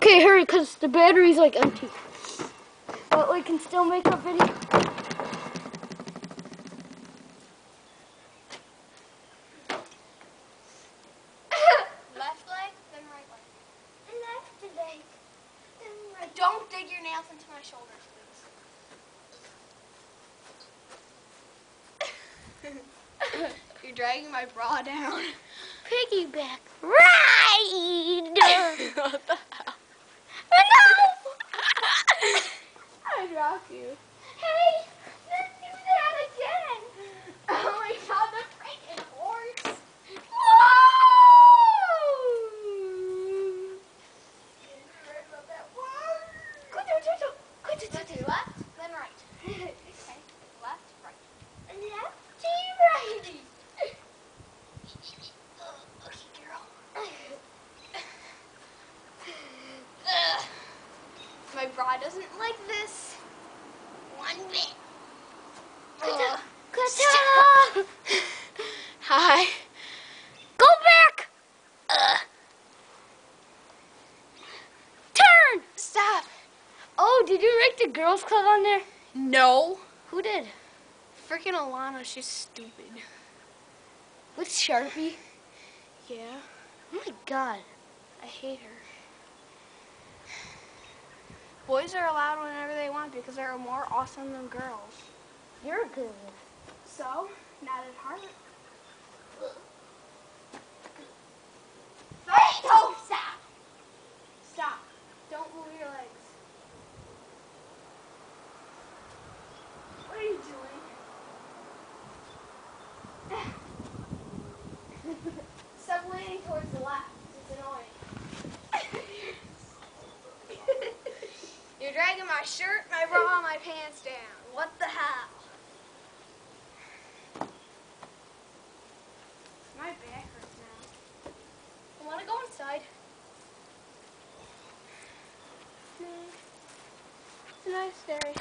Okay, hurry, because the battery's like empty. But we can still make a video. Left leg, then right leg. Left leg, then right. Don't dig your nails into my shoulders, please. You're dragging my bra down. Piggyback ride. What the hell? No! I'd rock you. Hey, let's do that again. Oh my god, the freaking horse. Let's do left, then right. Okay, left, right. Lefty, righty. Okay, girl. My bra doesn't like this one bit. Stop. Hi. Go back. Turn. Stop. Oh, did you write the girls' club on there? No. Who did? Freaking Alana, she's stupid. With Sharpie? Yeah, Oh my god. I hate her. Boys are allowed whenever they want because they're more awesome than girls. You're good. So, not at heart. Oh, stop. Stop. Don't move your legs. What are you doing? Stop leaning towards the left. It's annoying. You're dragging my shirt, my bra, my pants down. What the hell? My back hurts now. I want to go inside. It's a nice day.